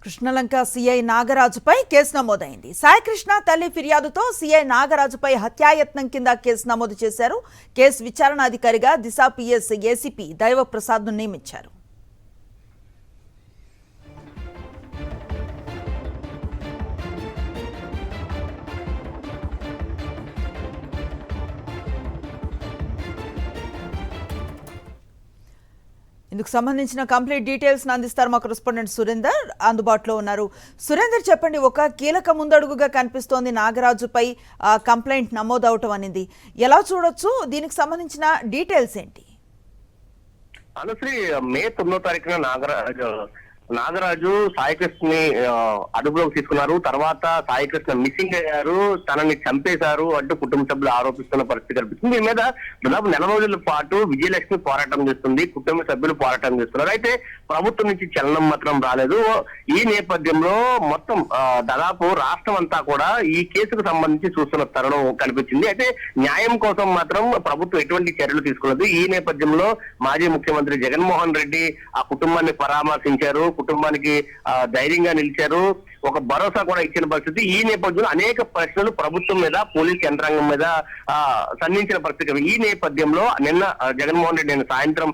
Krishnalanka CI నాగరాజుపై case నమోదైంది. సాయికృష్ణ తల్లి ఫిర్యాదుతో సీఐ నాగరాజుపై హత్యాయత్నం కింద కేసు నమోదు చేశారు. కేసు విచారణ అధికారిగా దిశ పిఎస్ ఏసీపీ దైవప్రసాద్ను నియమించారు. ఇందుకు సంబంధించిన కంప్లీట్ డీటెయిల్స్ అందిస్తారు మా కరెస్పాండెంట్ సురేందర్, అందుబాటులో ఉన్నారు. సురేందర్, చెప్పండి, ఒక కీలక ముందడుగుగా కనిపిస్తోంది నాగరాజుపై కంప్లైంట్ నమోదవటం అనేది. ఎలా చూడొచ్చు? దీనికి సంబంధించిన డీటెయిల్స్ ఏంటి? అనుశ్రీ, మే 9వ తారీఖున నాగరాజు సాయికృష్ణని అదుపులోకి తీసుకున్నారు. తర్వాత సాయికృష్ణ మిస్సింగ్ అయ్యారు, తనని చంపేశారు అంటూ కుటుంబ సభ్యులు ఆరోపిస్తున్న పరిస్థితి కనిపిస్తుంది. దీని మీద దాదాపు 4 రోజుల పాటు విజయలక్ష్మి పోరాటం చేస్తుంది, కుటుంబ సభ్యులు పోరాటం చేస్తున్నారు. అయితే ప్రభుత్వం నుంచి చలనం మాత్రం రాలేదు. ఈ నేపథ్యంలో మొత్తం దాదాపు రాష్ట్రం అంతా కూడా ఈ కేసుకు సంబంధించి చూస్తున్న తరుణం కనిపించింది. అయితే న్యాయం కోసం మాత్రం ప్రభుత్వం ఎటువంటి చర్యలు తీసుకున్నది. ఈ నేపథ్యంలో మాజీ ముఖ్యమంత్రి జగన్మోహన్ రెడ్డి ఆ కుటుంబాన్ని పరామర్శించారు, కుటుంబానికి ధైర్యంగా నిలిచారు, ఒక భరోసా కూడా ఇచ్చిన పరిస్థితి. ఈ నేపథ్యంలో అనేక ప్రశ్నలు ప్రభుత్వం మీద, పోలీస్ యంత్రాంగం మీద సంధించిన పరిస్థితి. ఈ నేపథ్యంలో నిన్న జగన్మోహన్ రెడ్డి సాయంత్రం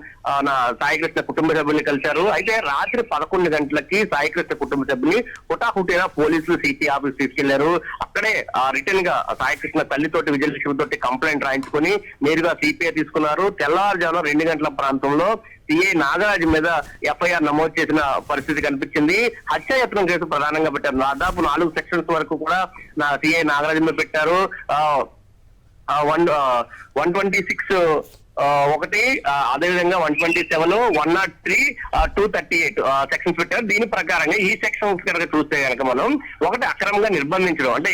నా సాయికృష్ణ కుటుంబ సభ్యుల్ని కలిశారు. అయితే రాత్రి 11 గంటలకి సాయికృష్ణ కుటుంబ సభ్యుల్ని హుటాహుటిన పోలీసులు సిపి ఆఫీస్ తీసుకెళ్లారు. అక్కడే రిటర్న్ గా సాయికృష్ణ తల్లితోటి విజయలక్ష్మి తోటి కంప్లైంట్ రాయించుకుని నేరుగా సిపిఐ తీసుకున్నారు. తెల్లవారుజామున 2 గంటల ప్రాంతంలో సిఐ నాగరాజు మీద ఎఫ్ఐఆర్ నమోదు చేసిన పరిస్థితి కనిపించింది. హత్యాయత్నం కేసు ప్రధానంగా పెట్టారు. దాదాపు 4 సెక్షన్స్ వరకు కూడా నా సిఐ నాగరాజు మీద పెట్టారు. 126 ఒకటి, అదేవిధంగా 127, 103, 238 సెక్షన్స్ పెట్టారు. దీని ప్రకారంగా ఈ సెక్షన్స్ కనుక చూస్తే కనుక మనం ఒకటి అక్రమంగా నిర్బంధించడం, అంటే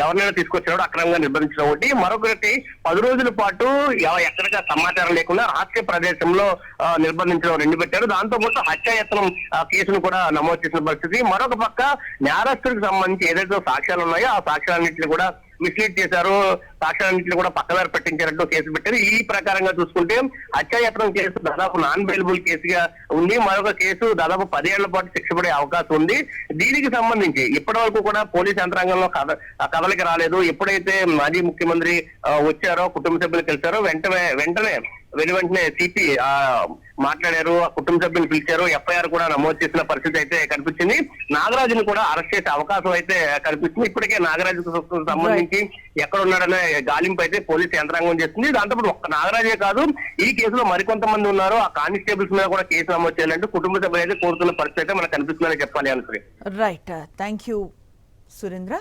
ఎవరినైనా తీసుకొచ్చినప్పుడు అక్రమంగా నిర్బంధించడం ఒకటి, మరొకటి 10 రోజుల పాటు ఎక్కడిగా సమాచారం లేకుండా రహస్య ప్రదేశంలో నిర్బంధించడం 2 పెట్టారు. దాంతో పాటు హత్యాయత్నం కేసును కూడా నమోదు చేసిన పరిస్థితి. మరొక పక్క నేరస్తులకు సంబంధించి ఏదైతే సాక్ష్యాలు ఉన్నాయో ఆ సాక్ష్యాలన్నింటినీ కూడా మిస్లీడ్ చేశారు, సాక్ష్యాలన్నింటినీ కూడా పక్కదారి పట్టించారంటూ కేసు పెట్టారు. ఈ ప్రకారంగా చూసుకుంటే హత్యాయత్నం కేసు దాదాపు నాన్ బెయిలబుల్ కేసుగా ఉంది. మరొక కేసు దాదాపు 10 ఏళ్ల పాటు శిక్ష పడే అవకాశం ఉంది. దీనికి సంబంధించి ఇప్పటి వరకు కూడా పోలీస్ యంత్రాంగంలో కదలిక రాలేదు. ఎప్పుడైతే మాజీ ముఖ్యమంత్రి వచ్చారో, కుటుంబ సభ్యులు కలిశారో వెంటనే సిపి మాట్లాడారు, ఆ కుటుంబ సభ్యులు పిలిచారు, ఎఫ్ఐఆర్ కూడా నమోదు చేసిన పరిస్థితి అయితే కనిపించింది. నాగరాజును కూడా అరెస్ట్ చేసే అవకాశం అయితే కనిపిస్తుంది. ఇప్పటికే నాగరాజుకు సంబంధించి ఎక్కడున్నాడనే గాలింపు అయితే పోలీసు యంత్రాంగం చేస్తుంది. దాంతోపాటు ఒక్క నాగరాజే కాదు, ఈ కేసులో మరికొంతమంది ఉన్నారు. ఆ కానిస్టేబుల్స్ మీద కూడా కేసు నమోదు చేయాలంటే కుటుంబ సభ్యులు అయితే కోరుతున్న పరిస్థితి అయితే మనకు కనిపిస్తుందని చెప్పాలి. అనుకుని రైట్, థ్యాంక్ యూ సురేంద్ర.